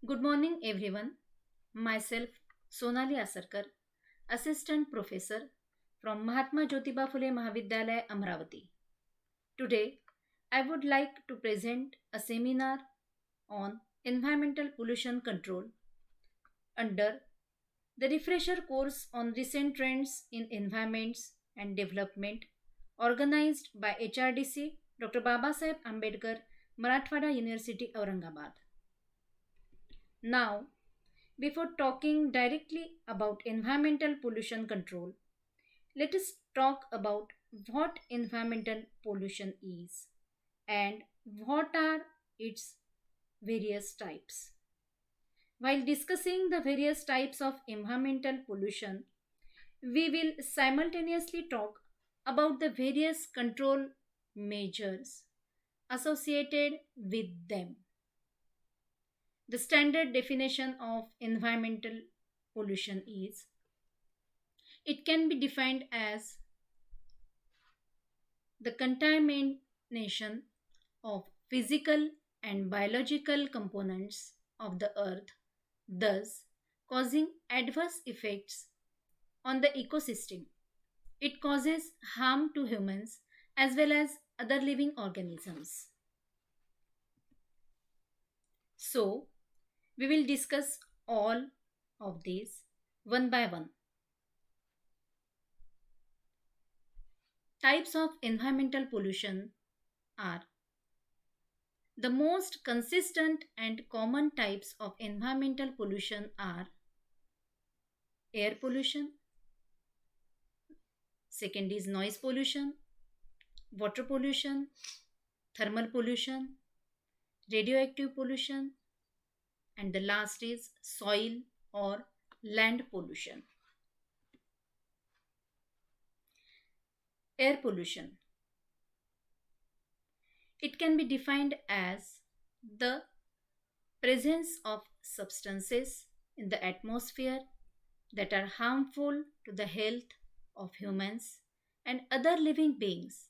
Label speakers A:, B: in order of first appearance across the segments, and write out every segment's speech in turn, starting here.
A: Good morning, everyone. Myself, Sonali Asarkar, Assistant Professor from Mahatma Jyotiba Phule Mahavidyalaya, Amravati. Today, I would like to present a seminar on environmental pollution control under the refresher course on recent trends in environments and development organized by HRDC Dr. Babasaheb Ambedkar, Marathwada University, Aurangabad. Now, before talking directly about environmental pollution control, let us talk about what environmental pollution is and what are its various types. While discussing the various types of environmental pollution, we will simultaneously talk about the various control measures associated with them. The standard definition of environmental pollution is it can be defined as the contamination of physical and biological components of the earth, thus causing adverse effects on the ecosystem. It causes harm to humans as well as other living organisms. So, we will discuss all of these one by one. Types of environmental pollution are the most consistent and common types of environmental pollution are air pollution, second is noise pollution, water pollution, thermal pollution, radioactive pollution, and the last is soil or land pollution. Air pollution. It can be defined as the presence of substances in the atmosphere that are harmful to the health of humans and other living beings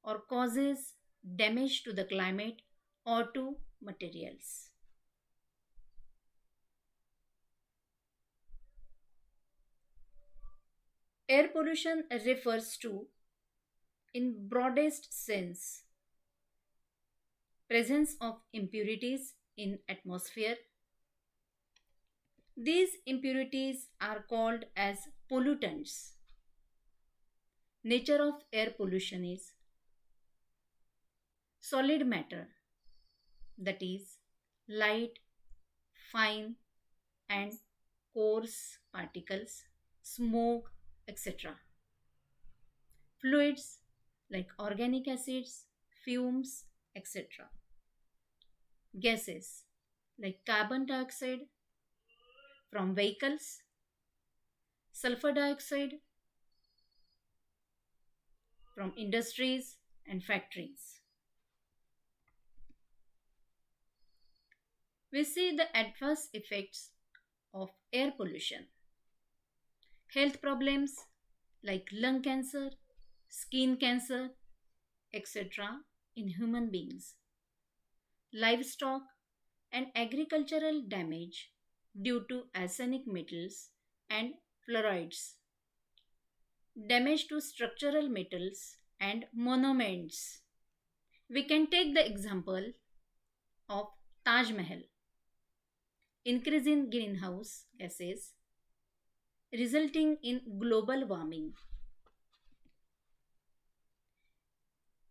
A: or causes damage to the climate or to materials. Air pollution refers to, in broadest sense, presence of impurities in atmosphere. These impurities are called as pollutants. Nature of air pollution is solid matter, that is light, fine and coarse particles, smoke, etc. Fluids like organic acids, fumes, etc. Gases like carbon dioxide from vehicles, sulfur dioxide from industries and factories. We see the adverse effects of air pollution. Health problems like lung cancer, skin cancer, etc. in human beings. Livestock and agricultural damage due to arsenic metals and fluorides. Damage to structural metals and monuments. We can take the example of Taj Mahal. Increase in greenhouse gases resulting in global warming.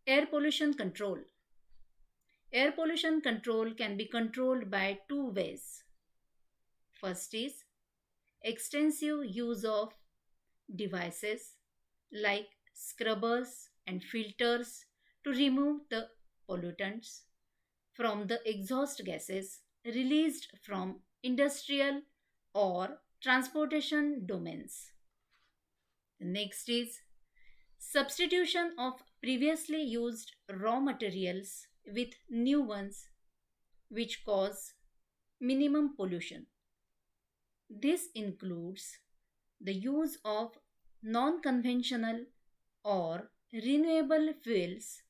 A: Air pollution control. Air pollution control can be controlled by two ways. First is extensive use of devices like scrubbers and filters to remove the pollutants from the exhaust gases released from industrial or transportation domains. The next is substitution of previously used raw materials with new ones which cause minimum pollution. This includes the use of non conventional or renewable fuels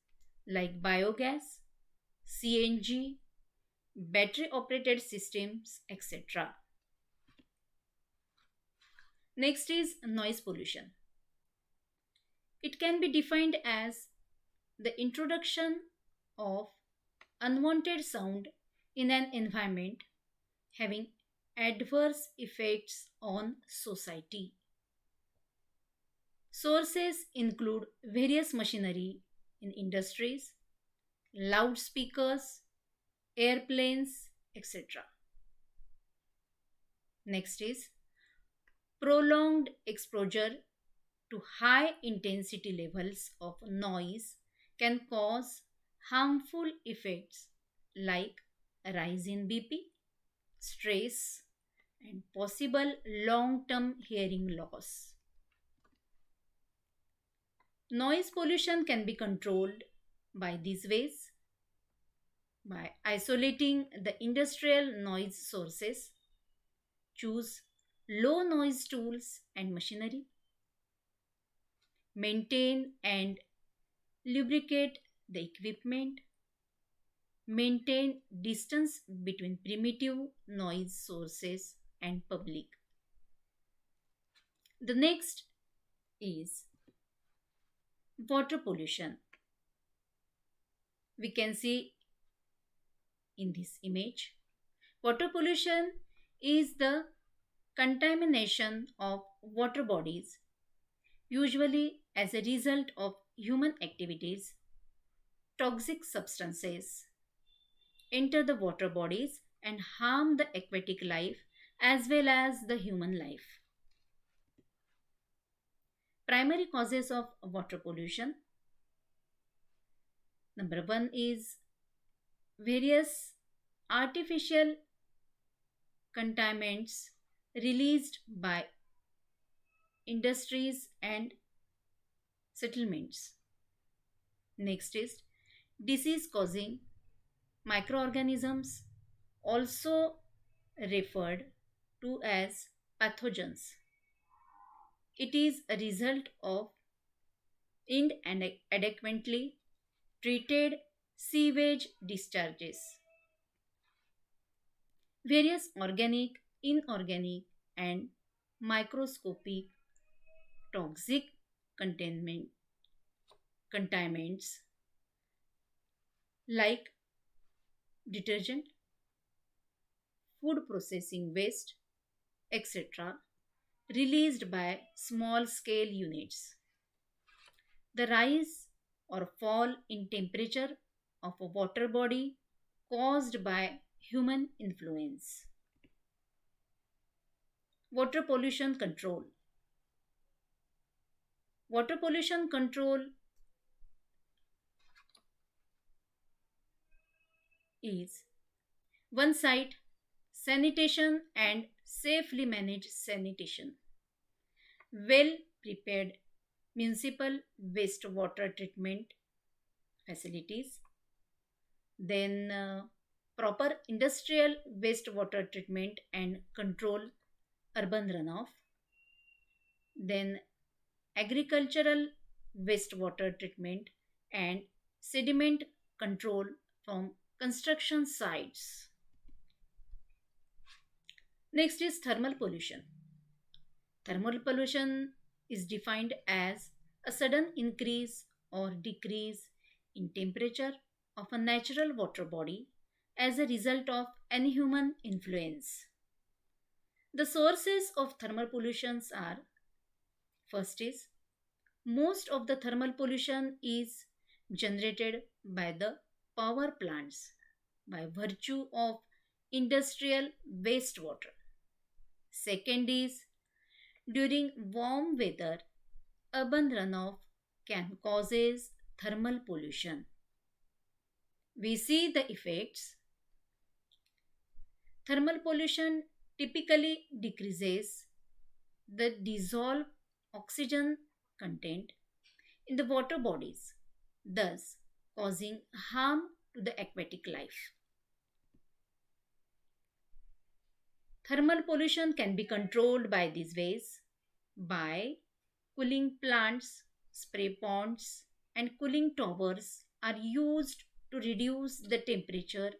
A: like biogas, CNG, battery operated systems, etc. Next is noise pollution. It can be defined as the introduction of unwanted sound in an environment having adverse effects on society. Sources include various machinery in industries, loudspeakers, airplanes, etc. Next is prolonged exposure to high intensity levels of noise can cause harmful effects like a rise in BP, stress, and possible long term hearing loss. Noise pollution can be controlled by these ways: by isolating the industrial noise sources, choose low noise tools and machinery, maintain and lubricate the equipment, maintain distance between primitive noise sources and public. The next is water pollution. We can see in this image. Water pollution is the contamination of water bodies, usually as a result of human activities. Toxic substances enter the water bodies and harm the aquatic life as well as the human life. Primary causes of water pollution: number one is various artificial contaminants released by industries and settlements. Next is disease causing microorganisms, also referred to as pathogens. It is a result of inadequately treated sewage discharges. Various organic, inorganic, and microscopic toxic containment contaminants like detergent, food processing waste, etc., released by small scale units. The rise or fall in temperature of a water body caused by human influence. Water pollution control. Water pollution control is one side sanitation and safely managed sanitation, well prepared municipal wastewater treatment facilities, then proper industrial wastewater treatment and control urban runoff, then agricultural wastewater treatment and sediment control from construction sites. Next is thermal pollution. Thermal pollution is defined as a sudden increase or decrease in temperature of a natural water body as a result of any human influence. The sources of thermal pollutions are: first is most of the thermal pollution is generated by the power plants by virtue of industrial wastewater. Second is during warm weather, urban runoff can causes thermal pollution. We see the effects. Thermal pollution typically decreases the dissolved oxygen content in the water bodies, thus causing harm to the aquatic life. Thermal pollution can be controlled by these ways: by cooling plants, spray ponds, and cooling towers are used to reduce the temperature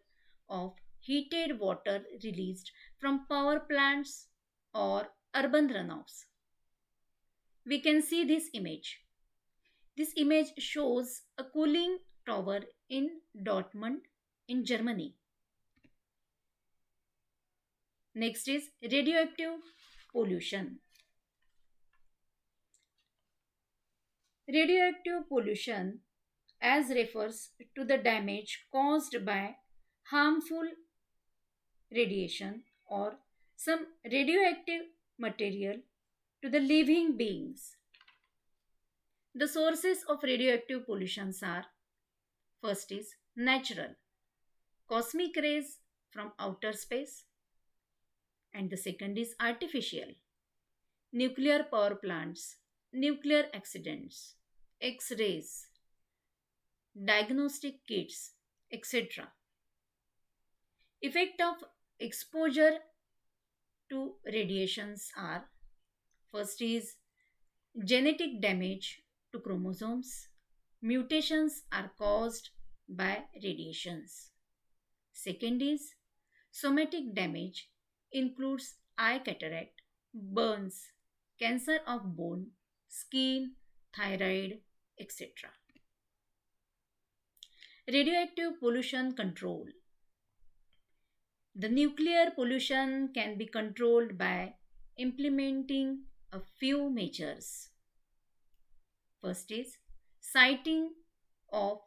A: of heated water released from power plants or urban runoffs. We can see this image. This image shows a cooling tower in Dortmund in Germany. Next is radioactive pollution. Radioactive pollution as refers to the damage caused by harmful radiation or some radioactive material to the living beings. The sources of radioactive pollutions are: first is natural, cosmic rays from outer space, and the second is artificial, nuclear power plants, nuclear accidents, X rays, diagnostic kits, etc. Effect of exposure to radiations are: first is genetic damage to chromosomes. Mutations are caused by radiations. Second is somatic damage, includes eye cataract, burns, cancer of bone, skin, thyroid, etc. Radioactive pollution control. The nuclear pollution can be controlled by implementing a few measures. First is siting of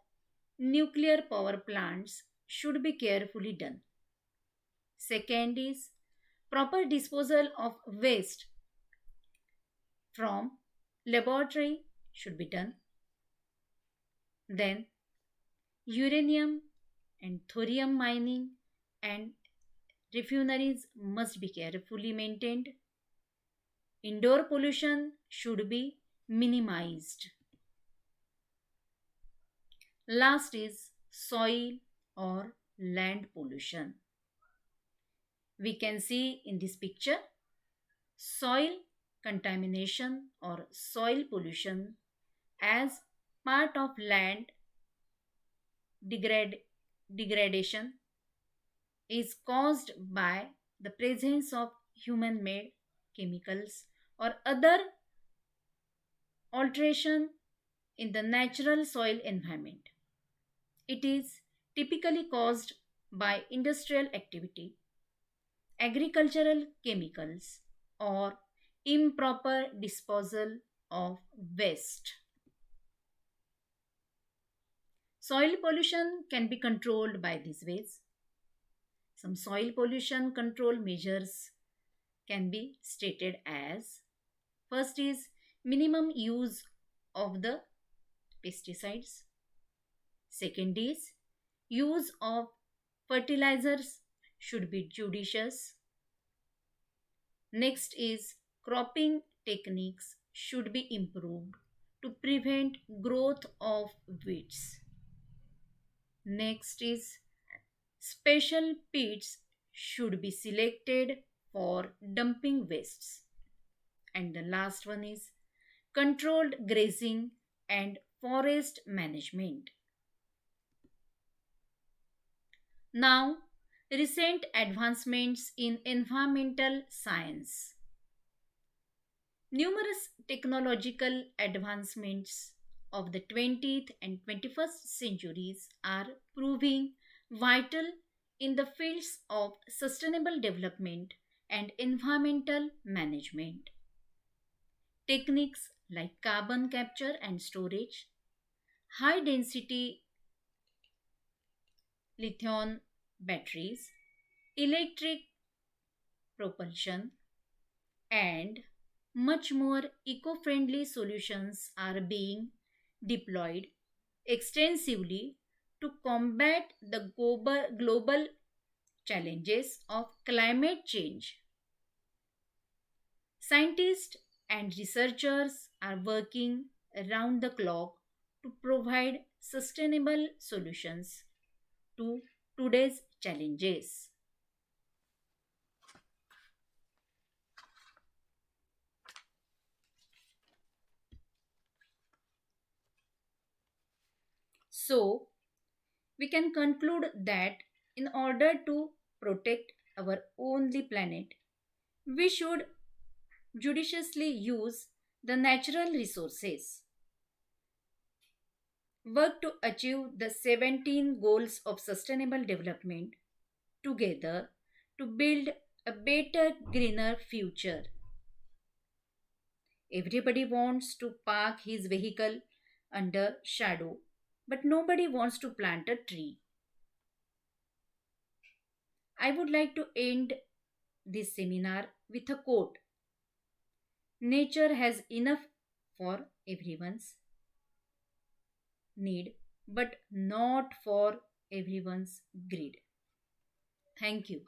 A: nuclear power plants should be carefully done. Second is proper disposal of waste from laboratory should be done. Then uranium and thorium mining and refineries must be carefully maintained. Indoor pollution should be minimized. Last is soil or land pollution. We can see in this picture soil contamination or soil pollution as part of land degrad- degradation is caused by the presence of human made chemicals or other alteration in the natural soil environment. It is typically caused by industrial activity, agricultural chemicals, or improper disposal of waste. Soil pollution can be controlled by these ways. Some soil pollution control measures can be stated as: first is minimum use of the pesticides. Second is use of fertilizers should be judicious. Next is cropping techniques should be improved to prevent growth of weeds. Next is special pits should be selected for dumping wastes. And the last one is controlled grazing and forest management. Now, recent advancements in environmental science. Numerous technological advancements of the 20th and 21st centuries are proving vital in the fields of sustainable development and environmental management. Techniques like carbon capture and storage, high density lithium batteries, electric propulsion, and much more eco friendly solutions are being deployed extensively to combat the global challenges of climate change. Scientists and researchers are working around the clock to provide sustainable solutions to today's challenges. So, we can conclude that in order to protect our only planet, we should judiciously use the natural resources, work to achieve the 17 goals of sustainable development together to build a better, greener future. Everybody wants to park his vehicle under shadow, but nobody wants to plant a tree. I would like to end this seminar with a quote: nature has enough for everyone's need, but not for everyone's greed. Thank you.